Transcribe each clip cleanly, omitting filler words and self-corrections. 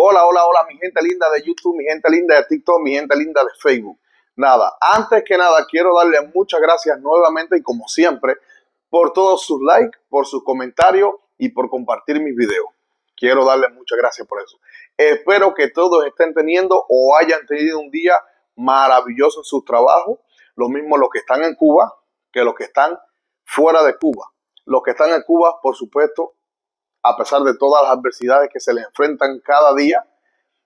Hola, hola, hola, mi gente linda de YouTube, mi gente linda de TikTok, mi gente linda de Facebook. Nada, antes que nada, quiero darle muchas gracias nuevamente y como siempre, por todos sus likes, por sus comentarios y por compartir mis videos. Quiero darle muchas gracias por eso. Espero que todos estén teniendo o hayan tenido un día maravilloso en sus trabajos. Lo mismo los que están en Cuba que los que están fuera de Cuba. Los que están en Cuba, por supuesto, a pesar de todas las adversidades que se les enfrentan cada día,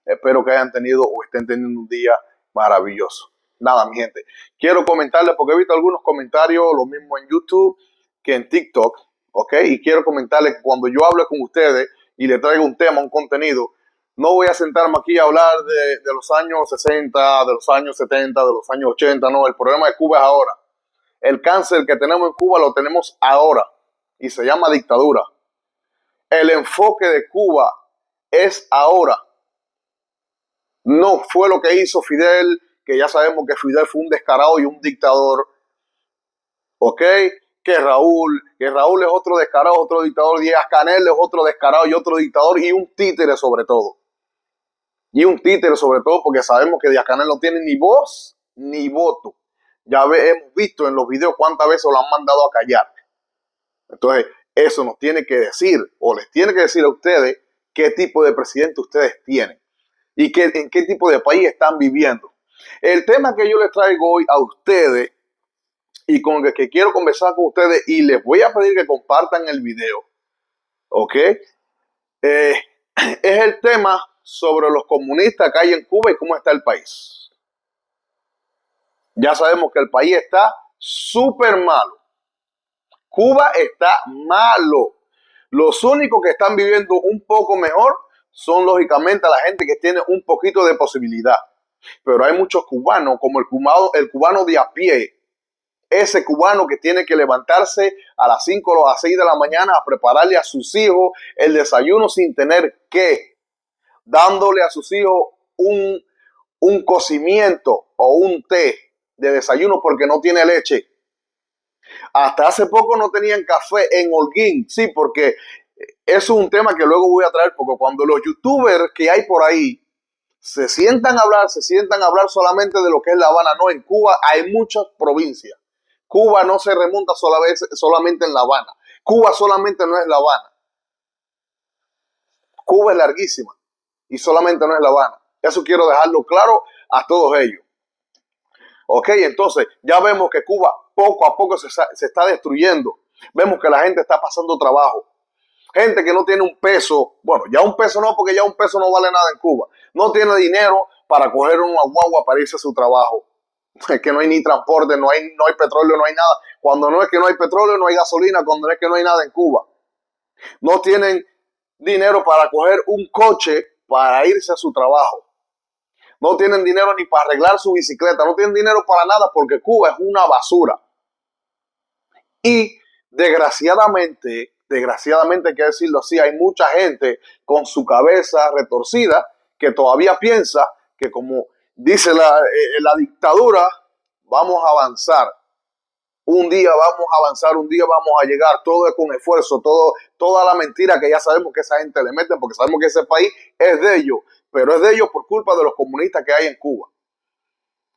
espero que hayan tenido o estén teniendo un día maravilloso. Nada, mi gente, quiero comentarles, porque he visto algunos comentarios, lo mismo en YouTube que en TikTok, ¿ok? Y quiero comentarles que cuando yo hable con ustedes y les traigo un tema, un contenido, no voy a sentarme aquí a hablar de los años 60, de los años 70, de los años 80, no, el problema de Cuba es ahora. El cáncer que tenemos en Cuba lo tenemos ahora y se llama dictadura. El enfoque de Cuba es ahora. No fue lo que hizo Fidel, que ya sabemos que Fidel fue un descarado y un dictador. ¿Ok? Que Raúl es otro descarado, otro dictador. Díaz Canel es otro descarado y otro dictador y un títere sobre todo. Y un títere sobre todo porque sabemos que Díaz Canel no tiene ni voz ni voto. Ya hemos visto en los videos cuántas veces lo han mandado a callar. Entonces, eso nos tiene que decir, o les tiene que decir a ustedes, qué tipo de presidente ustedes tienen y en qué tipo de país están viviendo. El tema que yo les traigo hoy a ustedes y con el que quiero conversar con ustedes, y les voy a pedir que compartan el video, ¿ok? Es el tema sobre los comunistas que hay en Cuba y cómo está el país. Ya sabemos que el país está súper malo. Cuba está malo. Los únicos que están viviendo un poco mejor son lógicamente la gente que tiene un poquito de posibilidad. Pero hay muchos cubanos, como el cubano de a pie, ese cubano que tiene que levantarse a las 5 o a las 6 de la mañana a prepararle a sus hijos el desayuno sin tener que, dándole a sus hijos un cocimiento o un té de desayuno porque no tiene leche. Hasta hace poco no tenían café en Holguín, sí, porque eso es un tema que luego voy a traer, porque cuando los youtubers que hay por ahí se sientan a hablar solamente de lo que es La Habana. No, en Cuba hay muchas provincias. Cuba no se remonta solamente en La Habana. Cuba solamente no es La Habana. Cuba es larguísima y solamente no es La Habana. Eso quiero dejarlo claro a todos ellos. Ok, entonces ya vemos que Cuba poco a poco se está destruyendo. Vemos que la gente está pasando trabajo. Gente que no tiene un peso, bueno, ya un peso no, porque ya un peso no vale nada en Cuba. No tiene dinero para coger una guagua para irse a su trabajo. Es que no hay ni transporte, no hay petróleo, no hay nada. Cuando no es que no hay petróleo, no hay gasolina. Cuando no es que no hay nada en Cuba. No tienen dinero para coger un coche para irse a su trabajo. No tienen dinero ni para arreglar su bicicleta. No tienen dinero para nada porque Cuba es una basura. Y desgraciadamente, hay que decirlo así, hay mucha gente con su cabeza retorcida que todavía piensa que, como dice la dictadura, vamos a avanzar. Un día vamos a avanzar, un día vamos a llegar. Todo es con esfuerzo, toda la mentira que ya sabemos que esa gente le mete, porque sabemos que ese país es de ellos, pero es de ellos por culpa de los comunistas que hay en Cuba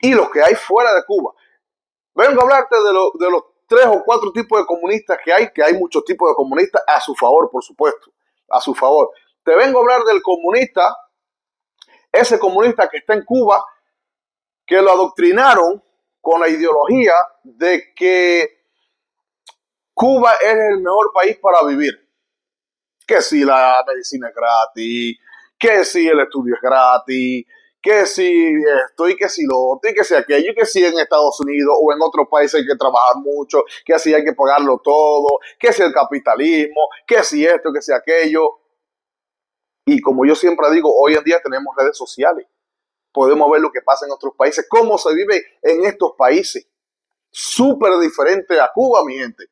y los que hay fuera de Cuba. Vengo a hablarte de los 3 o 4 tipos de comunistas que hay muchos tipos de comunistas a su favor, por supuesto, a su favor. Te vengo a hablar del comunista, ese comunista que está en Cuba, que lo adoctrinaron con la ideología de que Cuba es el mejor país para vivir. Que si la medicina es gratis, que si el estudio es gratis, que si esto y que si lo otro y que si aquello, y que si en Estados Unidos o en otros países hay que trabajar mucho, que si hay que pagarlo todo, que si el capitalismo, que si esto, que si aquello. Y como yo siempre digo, hoy en día tenemos redes sociales. Podemos ver lo que pasa en otros países, cómo se vive en estos países. Súper diferente a Cuba, mi gente.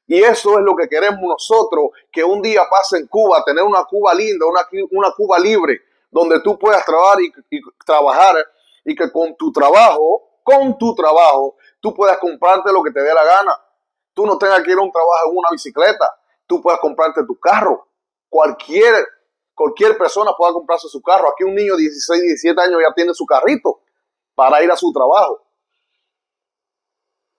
Y eso es lo que queremos nosotros, que un día pase en Cuba, tener una Cuba linda, una Cuba libre, donde tú puedas trabajar y que con tu trabajo, tú puedas comprarte lo que te dé la gana. Tú no tengas que ir a un trabajo en una bicicleta, tú puedas comprarte tu carro, cualquier cualquier persona pueda comprarse su carro. Aquí un niño de 16, 17 años ya tiene su carrito para ir a su trabajo.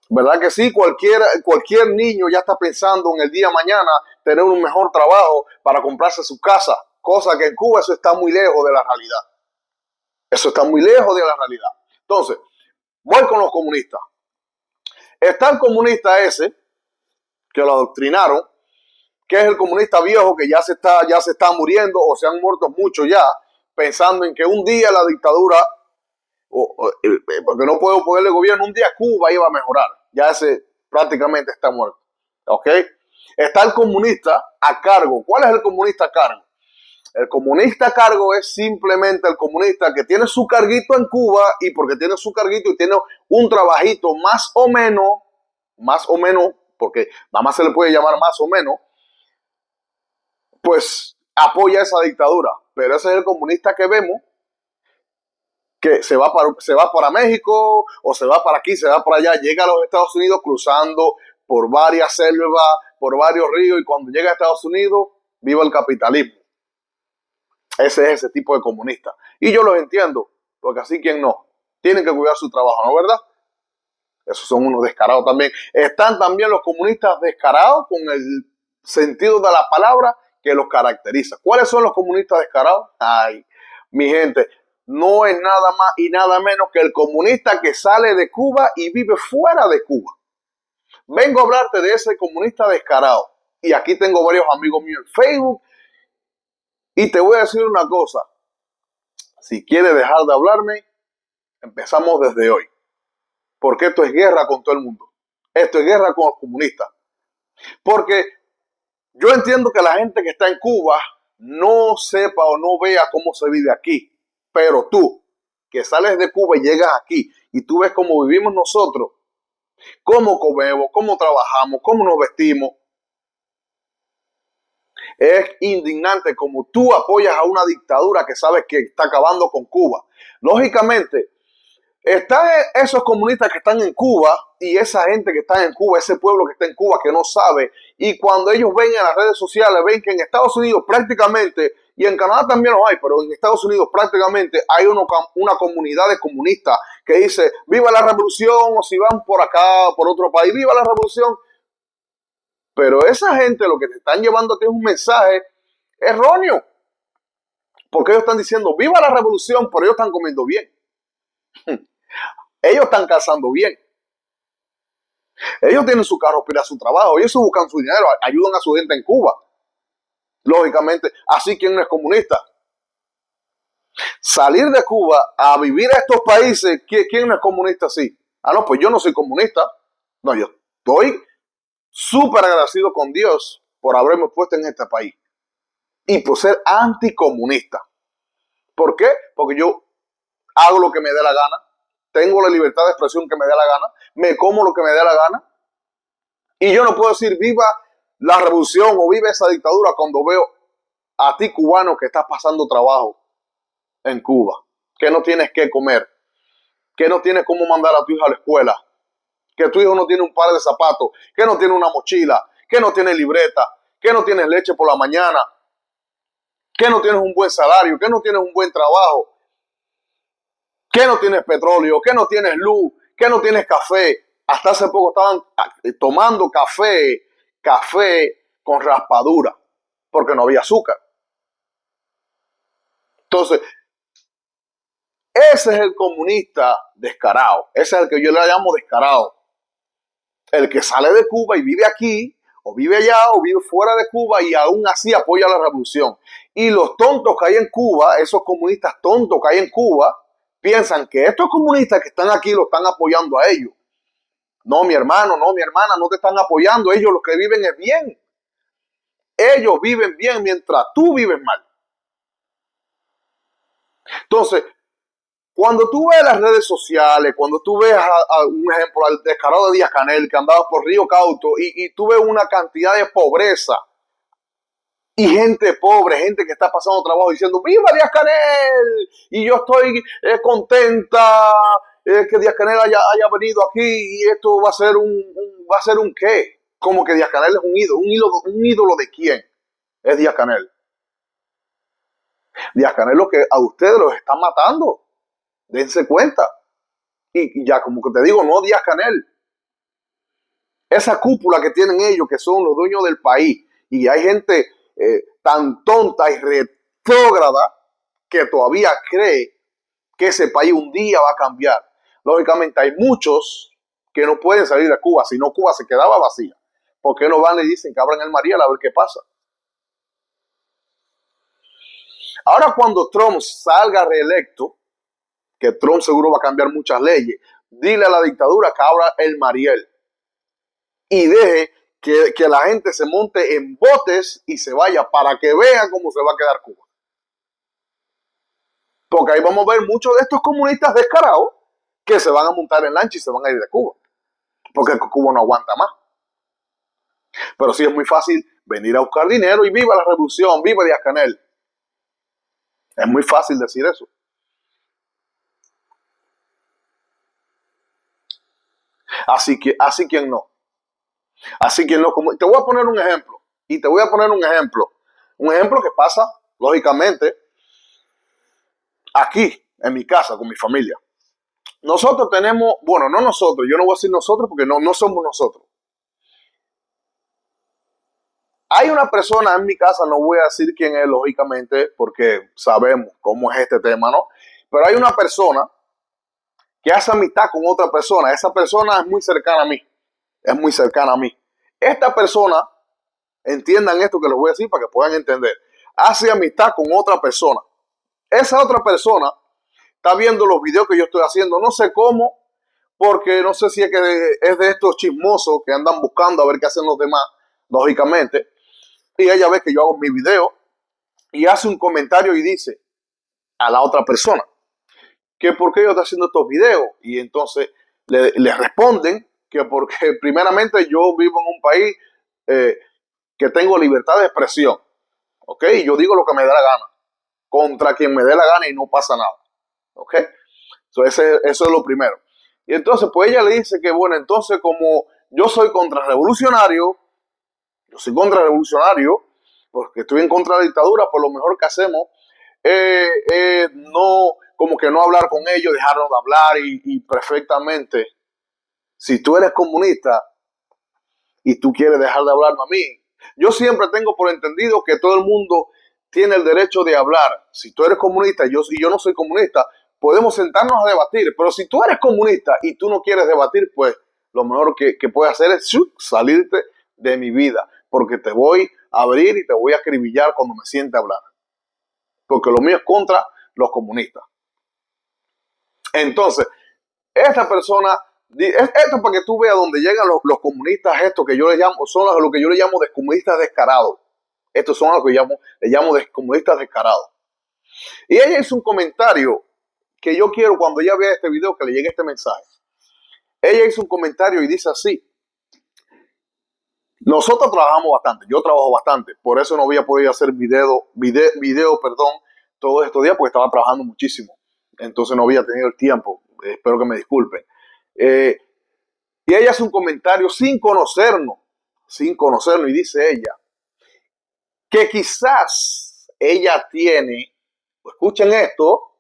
¿Verdad que sí? Cualquier niño ya está pensando en el día de mañana tener un mejor trabajo para comprarse su casa, cosa que en Cuba eso está muy lejos de la realidad. Eso está muy lejos de la realidad. Entonces, voy con los comunistas. Está el comunista ese, que lo adoctrinaron, que es el comunista viejo que ya se está muriendo o se han muerto muchos ya, pensando en que un día la dictadura, porque no puedo ponerle gobierno, un día Cuba iba a mejorar. Ya ese prácticamente está muerto. ¿Ok? Está el comunista a cargo. ¿Cuál es el comunista a cargo? El comunista a cargo es simplemente el comunista que tiene su carguito en Cuba y porque tiene su carguito y tiene un trabajito más o menos, porque nada más se le puede llamar más o menos, pues apoya esa dictadura. Pero ese es el comunista que vemos que se va para México o se va para aquí, se va para allá, llega a los Estados Unidos cruzando por varias selvas, por varios ríos y cuando llega a Estados Unidos, viva el capitalismo. Ese es ese tipo de comunista. Y yo los entiendo, porque así quien no. Tienen que cuidar su trabajo, ¿no, verdad? Esos son unos descarados también. Están también los comunistas descarados con el sentido de la palabra que los caracteriza. ¿Cuáles son los comunistas descarados? Ay, mi gente, no es nada más y nada menos que el comunista que sale de Cuba y vive fuera de Cuba. Vengo a hablarte de ese comunista descarado. Y aquí tengo varios amigos míos en Facebook. Y te voy a decir una cosa. Si quieres dejar de hablarme, empezamos desde hoy. Porque esto es guerra con todo el mundo. Esto es guerra con los comunistas. Porque yo entiendo que la gente que está en Cuba no sepa o no vea cómo se vive aquí. Pero tú, que sales de Cuba y llegas aquí y tú ves cómo vivimos nosotros, cómo comemos, cómo trabajamos, cómo nos vestimos, es indignante como tú apoyas a una dictadura que sabes que está acabando con Cuba. Lógicamente, están esos comunistas que están en Cuba y esa gente que está en Cuba, ese pueblo que está en Cuba que no sabe. Y cuando ellos ven en las redes sociales, ven que en Estados Unidos prácticamente, y en Canadá también los hay, pero en Estados Unidos prácticamente hay una comunidad de comunistas que dice, viva la revolución, o si van por acá, por otro país, viva la revolución. Pero esa gente lo que te están llevando a ti es un mensaje erróneo. Porque ellos están diciendo, viva la revolución, pero ellos están comiendo bien. Ellos están cazando bien. Ellos tienen su carro para ir a su trabajo. Ellos buscan su dinero, ayudan a su gente en Cuba. Lógicamente, así quien no es comunista. Salir de Cuba a vivir a estos países, ¿quién no es comunista así? Ah, no, pues yo no soy comunista. No, yo estoy súper agradecido con Dios por haberme puesto en este país y por ser anticomunista. ¿Por qué? Porque yo hago lo que me dé la gana, tengo la libertad de expresión que me dé la gana, me como lo que me dé la gana y yo no puedo decir viva la revolución o viva esa dictadura cuando veo a ti cubano que estás pasando trabajo en Cuba, que no tienes qué comer, que no tienes cómo mandar a tu hijo a la escuela, que tu hijo no tiene un par de zapatos, que no tiene una mochila, que no tiene libreta, que no tienes leche por la mañana, que no tienes un buen salario, que no tienes un buen trabajo, que no tienes petróleo, que no tienes luz, que no tienes café. Hasta hace poco estaban tomando café con raspadura, porque no había azúcar. Entonces, ese es el comunista descarado, ese es el que yo le llamo descarado. El que sale de Cuba y vive aquí, o vive allá, o vive fuera de Cuba y aún así apoya la revolución. Y los tontos que hay en Cuba, esos comunistas tontos que hay en Cuba, piensan que estos comunistas que están aquí lo están apoyando a ellos. No, mi hermano, no, mi hermana, no te están apoyando. Ellos lo que viven es bien. Ellos viven bien mientras tú vives mal. Entonces, cuando tú ves las redes sociales, cuando tú ves a un ejemplo, al descarado de Díaz-Canel que andaba por Río Cauto y tú ves una cantidad de pobreza y gente pobre, gente que está pasando trabajo diciendo ¡viva Díaz-Canel! Y yo estoy contenta que Díaz-Canel haya venido aquí y esto va a ser va a ser un ¿qué? Como que Díaz-Canel es un ídolo de quién es Díaz-Canel. Díaz-Canel lo que a ustedes los están matando. Dense cuenta. Y ya, como que te digo, no Díaz-Canel. Esa cúpula que tienen ellos, que son los dueños del país, y hay gente tan tonta y retrógrada que todavía cree que ese país un día va a cambiar. Lógicamente hay muchos que no pueden salir de Cuba, si no Cuba se quedaba vacía. ¿Por qué no van y dicen que abran el Mariel a ver qué pasa? Ahora cuando Trump salga reelecto, que Trump seguro va a cambiar muchas leyes, dile a la dictadura que abra el Mariel y deje que la gente se monte en botes y se vaya para que vean cómo se va a quedar Cuba. Porque ahí vamos a ver muchos de estos comunistas descarados que se van a montar en lancha y se van a ir de Cuba. Porque Cuba no aguanta más. Pero sí es muy fácil venir a buscar dinero y viva la revolución, viva Díaz-Canel. Es muy fácil decir eso. Así que no. Así que no. Te voy a poner un ejemplo. Y te voy a poner un ejemplo. Un ejemplo que pasa, lógicamente, aquí, en mi casa, con mi familia. Nosotros tenemos, bueno, no nosotros, yo no voy a decir nosotros porque no somos nosotros. Hay una persona en mi casa, no voy a decir quién es, lógicamente, porque sabemos cómo es este tema, ¿no? Pero hay una persona que hace amistad con otra persona. Esa persona es muy cercana a mí. Es muy cercana a mí. Esta persona, entiendan esto que les voy a decir para que puedan entender, hace amistad con otra persona. Esa otra persona está viendo los videos que yo estoy haciendo, no sé cómo, porque no sé si es que es de estos chismosos que andan buscando a ver qué hacen los demás, lógicamente, y ella ve que yo hago mi video y hace un comentario y dice a la otra persona que por qué yo estoy haciendo estos videos, y entonces le responden que porque primeramente yo vivo en un país que tengo libertad de expresión, ¿ok? Y yo digo lo que me dé la gana, contra quien me dé la gana y no pasa nada, ¿ok? Eso es lo primero. Y entonces, pues ella le dice que, bueno, entonces como yo soy contrarrevolucionario, porque estoy en contra de la dictadura, pues lo mejor que hacemos es no, como que no hablar con ellos, dejarnos de hablar y perfectamente, si tú eres comunista y tú quieres dejar de hablarme a mí, yo siempre tengo por entendido que todo el mundo tiene el derecho de hablar. Si tú eres comunista y yo no soy comunista, podemos sentarnos a debatir, pero si tú eres comunista y tú no quieres debatir, pues lo mejor que puedes hacer es salirte de mi vida, porque te voy a abrir y te voy a acribillar cuando me siente a hablar, porque lo mío es contra los comunistas. Entonces, esta persona, esto para que tú veas dónde llegan los comunistas, estos que yo les llamo, son lo que yo le llamo de comunistas descarados. Estos son los que le llamo de comunistas descarados. Y ella hizo un comentario que yo quiero cuando ella vea este video que le llegue este mensaje. Ella hizo un comentario y dice así: nosotros trabajamos bastante, yo trabajo bastante, por eso no había podido hacer video, todos estos días porque estaba trabajando muchísimo, entonces no había tenido el tiempo, espero que me disculpen. Y ella hace un comentario sin conocernos, y dice ella que quizás ella tiene, escuchen esto,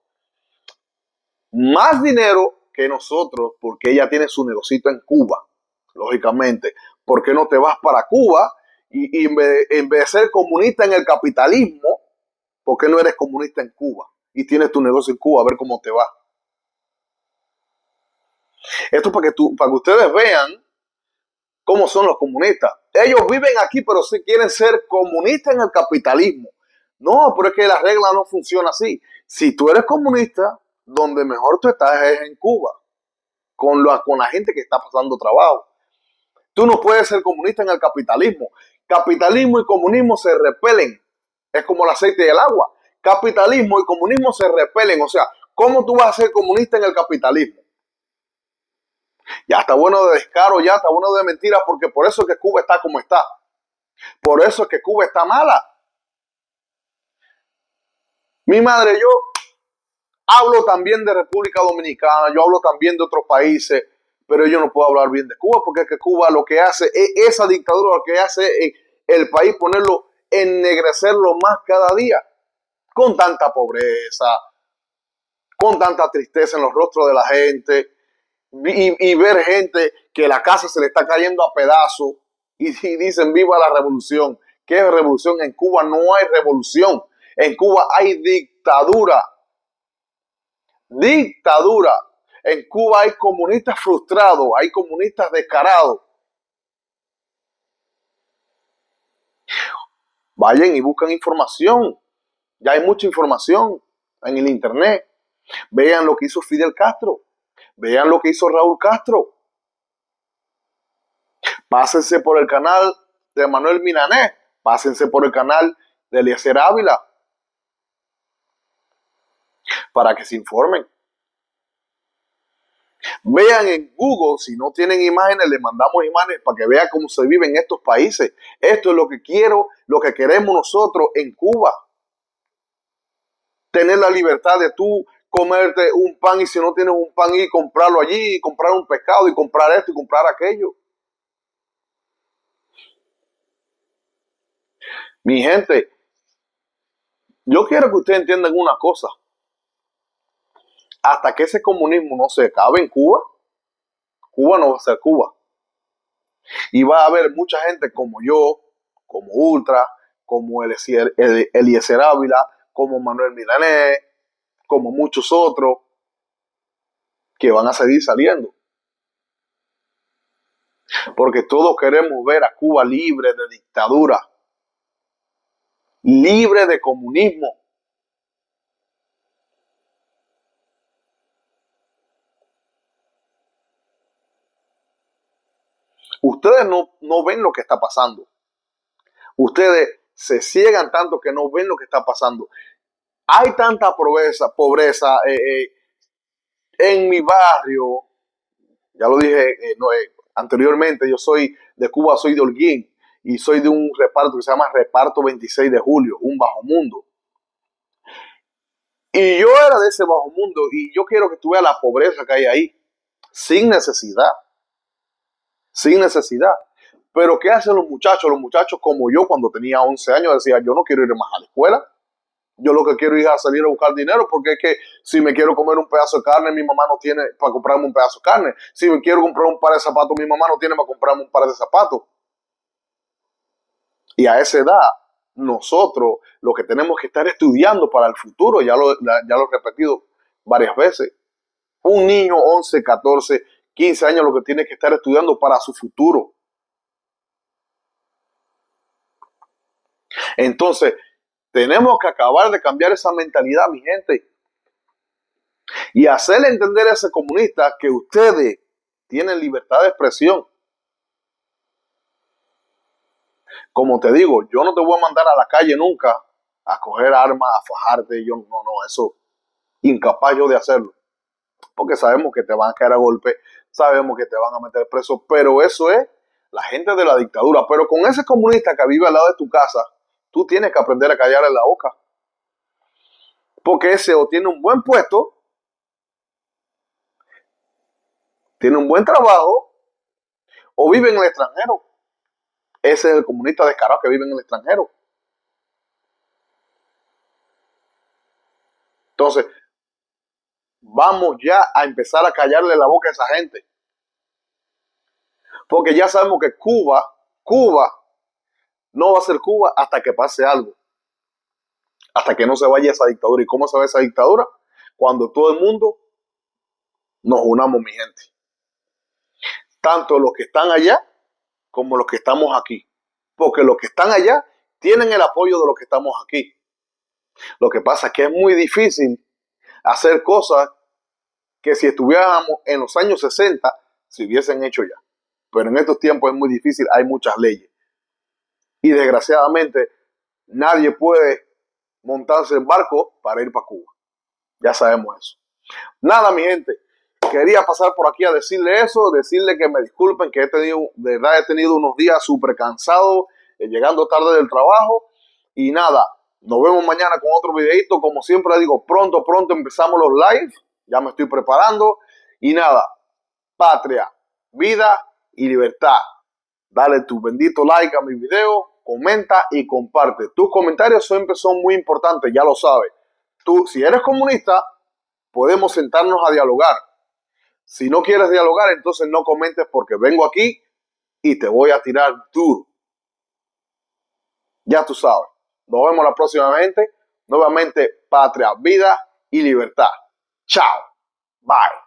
más dinero que nosotros porque ella tiene su negocito en Cuba, lógicamente. ¿Por qué no te vas para Cuba y en vez de ser comunista en el capitalismo, por qué no eres comunista en Cuba y tienes tu negocio en Cuba a ver cómo te va? Esto para que ustedes vean cómo son los comunistas. Ellos viven aquí, pero sí quieren ser comunistas en el capitalismo. No, pero es que la regla no funciona así. Si tú eres comunista, donde mejor tú estás es en Cuba, con la gente que está pasando trabajo. Tú no puedes ser comunista en el capitalismo. Capitalismo y comunismo se repelen. Es como el aceite y el agua. Capitalismo y comunismo se repelen. O sea, ¿cómo tú vas a ser comunista en el capitalismo? Ya está bueno de descaro, ya está bueno de mentiras, porque por eso es que Cuba está como está. Por eso es que Cuba está mala. Mi madre, yo hablo también de República Dominicana, yo hablo también de otros países, pero yo no puedo hablar bien de Cuba, porque es que Cuba lo que hace, esa dictadura lo que hace es el país ponerlo, ennegrecerlo más cada día. con tanta pobreza, con tanta tristeza en los rostros de la gente, y ver gente que la casa se le está cayendo a pedazos y dicen viva la revolución. ¿Qué es revolución? En Cuba no hay revolución. En Cuba hay dictadura. Dictadura. En Cuba hay comunistas frustrados, hay comunistas descarados. Vayan y buscan información. Ya hay mucha información en el internet. Vean lo que hizo Fidel Castro. Vean lo que hizo Raúl Castro. Pásense por el canal de Manuel Milanés. Pásense por el canal de Eliezer Ávila. Para que se informen. Vean en Google, si no tienen imágenes, les mandamos imágenes para que vean cómo se vive en estos países. Esto es lo que quiero, lo que queremos nosotros en Cuba. Tener la libertad de tú comerte un pan y si no tienes un pan y comprarlo allí, y comprar un pescado y comprar esto y comprar aquello. Mi gente, yo quiero que ustedes entiendan una cosa. Hasta que ese comunismo no se acabe en Cuba, Cuba no va a ser Cuba. Y va a haber mucha gente como yo, como Ultra, como Eliezer Ávila, como Manuel Milanés, como muchos otros, que van a seguir saliendo. Porque todos queremos ver a Cuba libre de dictadura, libre de comunismo. Ustedes no ven lo que está pasando. Ustedes se ciegan tanto que no ven lo que está pasando. Hay tanta pobreza en mi barrio. Ya lo dije anteriormente, yo soy de Cuba, soy de Holguín y soy de un reparto que se llama Reparto 26 de Julio, un bajo mundo. Y yo era de ese bajo mundo y yo quiero que tú veas la pobreza que hay ahí, sin necesidad. Sin necesidad. Pero ¿qué hacen los muchachos? Los muchachos como yo cuando tenía 11 años decía, yo no quiero ir más a la escuela. Yo lo que quiero es salir a buscar dinero porque es que si me quiero comer un pedazo de carne, mi mamá no tiene para comprarme un pedazo de carne. Si me quiero comprar un par de zapatos, mi mamá no tiene para comprarme un par de zapatos. Y a esa edad, nosotros lo que tenemos que estar estudiando para el futuro, ya lo he repetido varias veces. Un niño 11, 14, 15 años lo que tiene que estar estudiando para su futuro. Entonces, tenemos que acabar de cambiar esa mentalidad, mi gente. Y hacerle entender a ese comunista que ustedes tienen libertad de expresión. Como te digo, yo no te voy a mandar a la calle nunca a coger armas, a fajarte. Yo no, eso incapaz yo de hacerlo. Porque sabemos que te van a caer a golpe, sabemos que te van a meter preso, pero eso es la gente de la dictadura. Pero con ese comunista que vive al lado de tu casa, tú tienes que aprender a callarle la boca. Porque ese o tiene un buen puesto, tiene un buen trabajo, o vive en el extranjero. Ese es el comunista descarado que vive en el extranjero. Entonces, vamos ya a empezar a callarle la boca a esa gente. Porque ya sabemos que Cuba no va a ser Cuba hasta que pase algo. Hasta que no se vaya esa dictadura. ¿Y cómo se va esa dictadura? Cuando todo el mundo nos unamos, mi gente. Tanto los que están allá como los que estamos aquí. Porque los que están allá tienen el apoyo de los que estamos aquí. Lo que pasa es que es muy difícil hacer cosas que si estuviéramos en los años 60 se hubiesen hecho ya. Pero en estos tiempos es muy difícil, hay muchas leyes. Y desgraciadamente nadie puede montarse en barco para ir para Cuba. Ya sabemos eso. Nada, mi gente. Quería pasar por aquí a decirle eso, decirle que me disculpen, que de verdad he tenido unos días súper cansados, llegando tarde del trabajo. Y nada, nos vemos mañana con otro videito. Como siempre digo, pronto empezamos los live. Ya me estoy preparando. Y nada, patria, vida y libertad. Dale tu bendito like a mi video. comenta y comparte. Tus comentarios siempre son muy importantes, ya lo sabes. Tú, si eres comunista, podemos sentarnos a dialogar. Si no quieres dialogar, entonces no comentes porque vengo aquí y te voy a tirar duro. Ya tú sabes. Nos vemos la próxima, gente. Nuevamente, patria, vida y libertad. Chao. Bye.